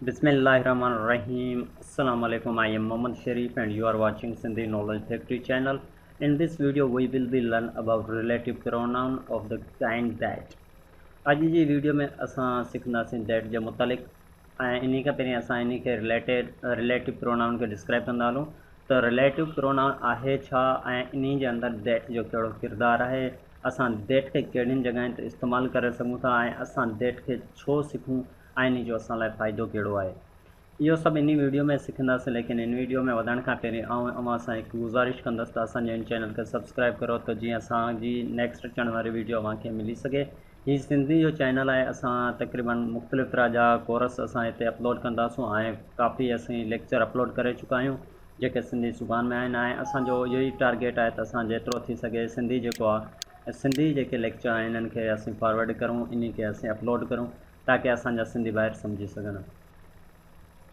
Bismillahirrahmanirrahim. Assalamu alaikum. I am Mohammad Sharif and you are watching Sindhi Knowledge Factory channel. In this video we will be learn about relative pronoun of the kind that. आज जी video में असां सिखंदासीं that जे मुतालिक़ ऐं इन खां पहिरीं असां इन खे रिलेटिव प्रोनाउन खे डिस्क्राइब कंदा हलूं त रिलेटिव प्रोनाउन आहे छा ऐं इन जे अंदरि दैट जो कहिड़ो किरदारु आहे, असां दैट खे कहिड़ियुनि जॻहियुनि ते इस्तेमालु करे सघूं था ऐं असां दैट खे छो सिखूं ऐं इन जो असां लाइ फ़ाइदो कहिड़ो आहे, इहो सभु इन वीडियो में सिखंदासीं। लेकिन इन वीडियो में वधण खां पहिरीं अवां सां हिकु गुज़ारिश कंदुसि त असांजे इन चैनल खे सब्सक्राइब करो त जीअं असांजी नेक्स्ट अचण वारी वीडियो अव्हांखे मिली सघे। हीअ सिंधी जो चैनल आहे, असां तक़रीबन मुख़्तलिफ़ तरह जा कोर्स असां हिते अपलोड कंदासूं ऐं काफ़ी असीं लेक्चर अपलोड करे चुका आहियूं जेके सिंधी ज़ुबान में आहिनि ऐं असांजो इहो ई टारगेट आहे त असां जेतिरो थी सघे सिंधी जेको आहे सिंधी जेके लेक्चर आहिनि इन्हनि खे असीं फॉरवर्ड करूं, इन खे असीं अपलोड करूं ताकी असांजा सिंधी ॿाहिरि सम्झी सघनि।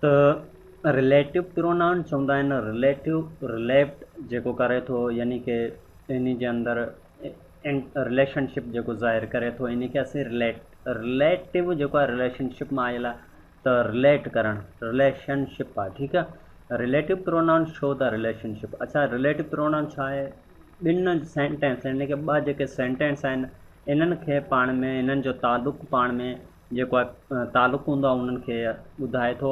त रिलेटिव प्रोनाउन चवंदा आहिनि रिलेट जेको करे थो, यानी कि इन जे अंदरि रिलेशनशिप जेको ज़ाहिर करे थो, इन खे असीं रिलेटिव जेको आहे रिलेशनशिप मां आयल आहे त रिलेट करणु रिलेशनशिप आहे। ठीकु आहे, relative pronoun show the relationship. अच्छा, रिलेटिव प्रोनाउन छा आहे? ॿिनि सेंटेंस यानी कि ॿ जेके सेंटेंस आहिनि इन्हनि खे पाण में इन्हनि जो तालुक़ु पाण में जेको आहे तालुक़ु हूंदो आहे उन्हनि खे ॿुधाए थो।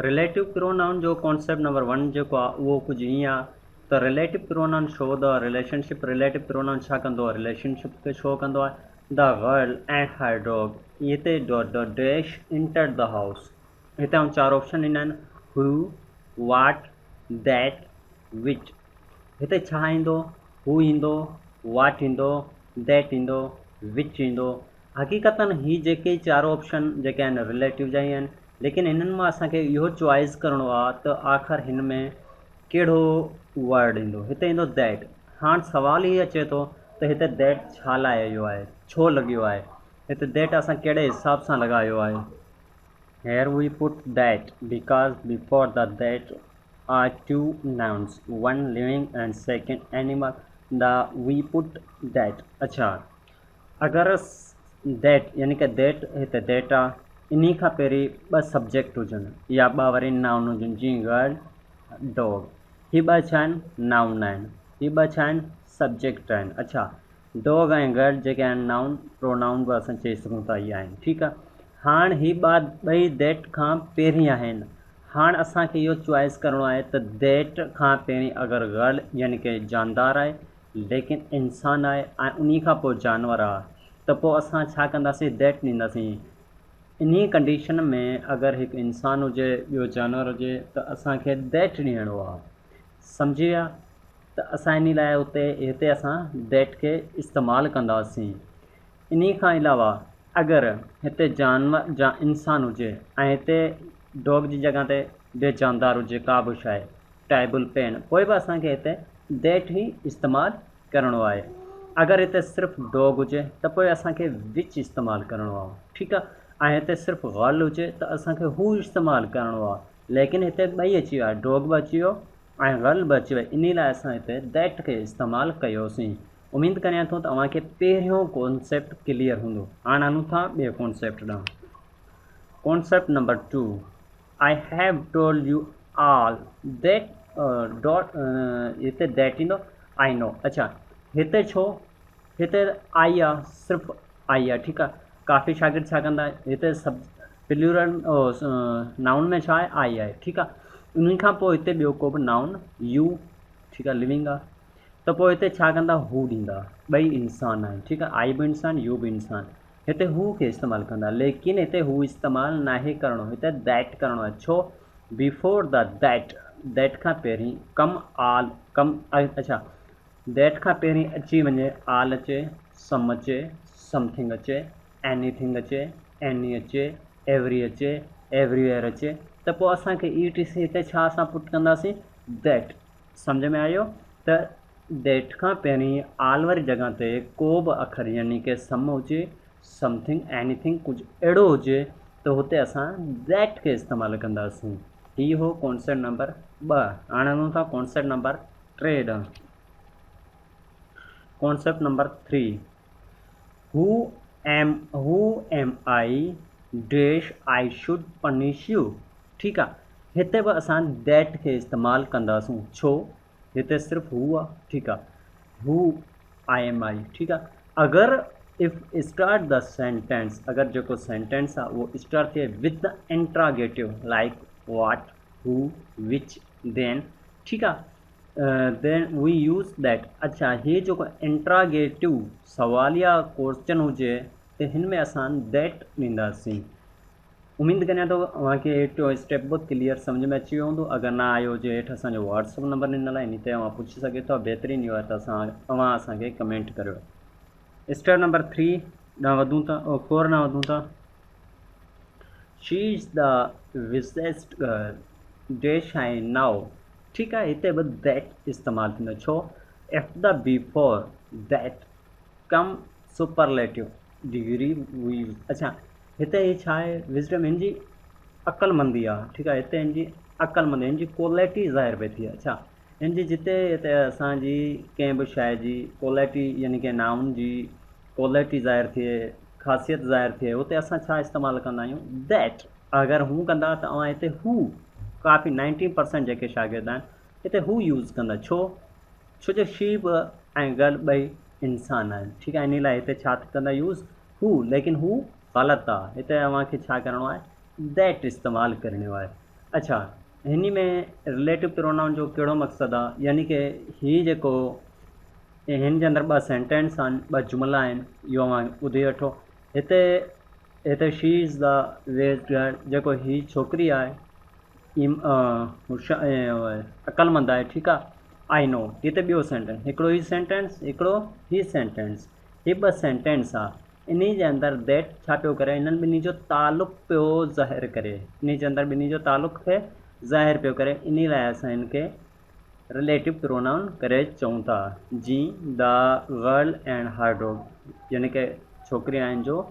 रिलेटिव प्रोनाउन जो कॉन्सेप्ट नंबर 1 जेको आहे उहो कुझु ईअं आहे त relative pronoun show the relationship. Relative pronoun छा कंदो आहे? रिलेशनशिप खे शो कंदो आहे। द गर्ल एंड हर डॉग, हिते the dash enter the house, हिते ऐं 4 ऑप्शन ईंदा आहिनि, हू, वाट, दैट, विच। हिते छा ईंदो? हू ईंदो, वाट ईंदो, दैट ईंदो, विच ईंदो। हक़ीक़तन ही जेके 4 ऑप्शन जेके आहिनि रिलेटिव जा ई आहिनि, लेकिन इन्हनि मां असांखे इहो चॉइस करिणो आहे त आख़िर हिन में कहिड़ो वर्ड ईंदो। हिते ईंदो दैट। हाणे सुवाल ई अचे थो त हिते दैट छा लाइ इहो आहे, छो लॻियो आहे? हिते दैट असां कहिड़े हिसाब सां लॻायो आहे? Here we put that because before the that are 2 nouns, one living and second animal, the we put that। अच्छा, अगर दैट यानी कि दैट हिते दैट आहे, इन खां पहिरीं 2 सब्जेक्ट हुजनि या 2 वरी नाउन हुजनि, जीअं गर्ल, डॉग। ही 2 छा आहिनि? नाउन आहिनि। ही 2 छा आहिनि? सब्जेक्ट आहिनि। अच्छा, डॉग ऐं गर्ल जेके आहिनि नाउन प्रोनाउन बि असां चई सघूं था इहा आहिनि। ठीकु आहे, हाणे ही 2 दैट खां पहिरीं आहिनि। हाणे असांखे इहो चॉइस करिणो आहे त दैट खां पहिरीं अगरि गर्ल यानी कि जानदार आहे लेकिन इंसान आहे ऐं उन खां पोइ जानवर आहे त पोइ असां छा कंदासीं? दैट ॾींदासीं। इन कंडीशन में अगर हिकु इंसान हुजे ॿियो जानवर हुजे त असांखे दैट ॾियणो आहे। सम्झी विया? त असां इन लाइ हिते असां दैट खे इस्तेमालु कंदासीं। इन खां अलावा अगर हिते जानवर इंसान हुजे ऐं हिते डॉग जी जॻह ते ॿियो जानदार हुजे, का बि शइ, टेबल पेन, पोइ बि असांखे हिते दैट ई इस्तेमालु करिणो आहे। अगर हिते सिर्फ़ु डॉग हुजे त पोइ असांखे विच इस्तेमालु करिणो आहे। ठीकु आहे, ऐं हिते सिर्फ़ु गर्ल हुजे त असांखे हू इस्तेमालु करिणो आहे। लेकिन हिते 2 अची विया, डॉग बि अची वियो ऐं गर्ल बि अची वई, इन लाइ असां हिते दैट खे इस्तेमालु कयोसीं। उमेद करियां थो त तव्हांखे पहिरियों कॉन्सेप्ट क्लियर हूंदो। हाणे हलूं था ॿिए कॉन्सेप्ट ॾांहुं। Concept number 2, I have told U all that dot, हिते दैट ईंदो, आई नो। अच्छा, हिते छो? हिते आई आहे, सिर्फ़ु आई आहे। ठीकु आहे, काफ़ी शागिर्द छा कंदा, हिते सब प्लूरल नाउन में छा आहे? आई आहे। ठीकु आहे, उन खां पोइ हिते ॿियो को बि नाउन यू, ठीकु आहे, लिविंग आहे, त पोइ हिते छा कंदा? हू ॾींदा। 2 इंसान आहिनि। ठीकु आहे, आई बि इंसान, यू बि इंसान। हिते हू खे इस्तेमालु कंदा, लेकिन हिते हू इस्तेमालु नाहे करिणो, हिते दैट करिणो आहे। छो? बिफोर द दैट खां पहिरीं कम आल, कम, अच्छा, दैट खां पहिरीं अची वञे आल अचे, सम अचे, समथिंग अचे, एनीथिंग अचे, एनी अचे, एवरी अचे, एवरीवेयर अचे, त पोइ असांखे ETC हिते छा असां पुट कंदासीं? दैट। सम्झ में आयो? त दैट खां पहिरीं आल वारी जॻह ते को बि अखर यानी कि सम हुजे, समथिंग, एनीथिंग, कुझु अहिड़ो हुजे त हुते असां दैट खे इस्तेमालु कंदासीं। हीअ हो कॉन्सेप्ट नंबर 2। हाणे हलूं था कॉन्सेप्ट नंबर 3 ॾांहुं। Concept number 3, who am I dash I should punish U. ठीकु आहे, हिते बि असां दैट खे इस्तेमालु कंदासूं। छो, हिते सिर्फ़ु हू आहे। ठीकु आहे, हू आई एम आई। ठीकु आहे, अगरि इफ़ स्टार्ट द सेंटेंस, अगरि जेको सेंटेंस आहे उहो स्टार्ट थिए with the interrogative like what, who, which, देन। ठीकु आहे, देन वी यूज़ दैट। अच्छा, हीअ जेको इंट्रागेटिव सवालिया क्वेश्चन हुजे त हिन में असां दैट ॾींदासीं। उम्मीद करियां थो तव्हांखे टियों स्टेप बि क्लियर सम्झ में अची वियो हूंदो। अगरि ना आयो हुजे, हेठि असांजो व्हाट्सअप नंबर ॾिनल आहे, इन ते तव्हां पुछी सघे थो। बहितरीनु इहो आहे त तव्हां असांखे कमेंट करियो। स्टेप नंबर 3 ॾांहुं वधूं था, 4 ॾांहुं वधूं था। She is the wisest girl dash I now. ठीकु आहे, हिते बि दैट इस्तेमालु थींदो। छो, एफ the before that come superlative degree वी। अच्छा, हिते ही छा आहे, विज़डम हिन जी अक़लमंदी आहे। ठीकु आहे, हिते हिन जी अक़लमंदी, हिन जी क्वालिटी ज़ाहिर पई थिए। अच्छा, हिन जी जिते हिते असांजी कंहिं बि शइ जी क्वालिटी, यानी कि नाउन जी क्वालिटी ज़ाहिर थिए, ख़ासियत ज़ाहिर थिए, उते असां छा इस्तेमालु कंदा आहियूं, दैट। अगरि हू कंदा त तव्हां हिते हू, काफ़ी 90% जेके शागिर्द आहिनि हिते हू यूज़ कंदा। छो, छो जो शी बि ऐं गर्ल ॿई इंसान आहिनि। ठीकु आहे, इन लाइ हिते छा कंदा यूज़, हू। लेकिन हू ग़लति आहे, हिते तव्हांखे छा करिणो आहे, दैट इस्तेमालु करिणो आहे। अच्छा, हिन में रिलेटिव प्रोनाउन जो कहिड़ो मक़सदु आहे, यानी कि हीअ जेको हिन जे अंदरि ॿ सेंटेंस आहिनि, ॿ जुमिला आहिनि, इहो ॿुधी वठो। हिते she is the best girl, जेको ही छोकिरी आहे अक़लमंद आहे। ठीकु आहे, आई नो। हिते ॿियो सेंटेंस, हिकिड़ो ही सेंटेंस, हिकिड़ो ही सेंटेंस, हीअ ॿ सेंटेंस आहे। इन जे अंदरि दैट छा पियो करे, इन्हनि ॿिन्ही जो तालुक़ पियो ज़ाहिर करे। इन जे अंदरि ॿिन्ही जो तालुक़ खे ज़ाहिर पियो करे। इन लाइ असां हिनखे रिलेटिव प्रोनाउन करे चऊं था। जीअं द गर्ल एंड हर डॉग, यानी कि छोकिरी ऐं जो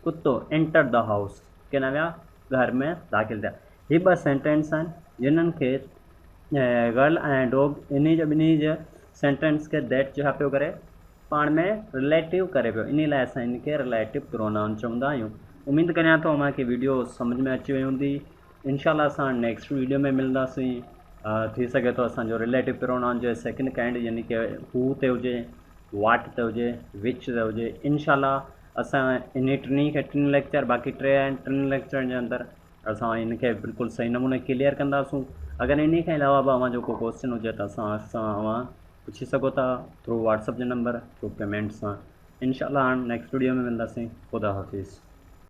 कुतो एंटर द हाउस, के न विया, घर में दाख़िल थिया। हीअ ॿ सेंटेंस आहिनि जिन्हनि खे गर्ल ऐं डॉग, इन जो ॿिन्ही जे सेंटेंस खे दैट छा पियो करे, पाण में रिलेटिव करे पियो। इन लाइ असां हिनखे रिलेटिव प्रोनाउन चवंदा आहियूं। उम्मीद करियां थो तव्हांखे वीडियो सम्झ में अची वई हूंदी। इंशाल्लाह असां नेक्स्ट वीडियो में मिलंदासीं। थी सघे थो असांजो रिलेटिव प्रोनाउन जो सेकंड काइंड, यानी कि हू ते हुजे, वाट ते हुजे, विच ते हुजे। इंशाल्लाह असां इन टिनि लेक्चर, बाक़ी 3 आहिनि, 3 लेक्चर जे अंदरि असां इनखे बिल्कुलु सही नमूने क्लियर कंदासूं। अगरि इन खां अलावा बि अव्हां जो को क्वेश्चन हुजे त अव्हां पुछी सघो था थ्रू व्हाट्सअप जे नंबर, थ्रू पेमेंट सां। इंशाल्लाह हाणे नेक्स्ट वीडियो में मिलंदासीं। ख़ुदा हाफ़िज़।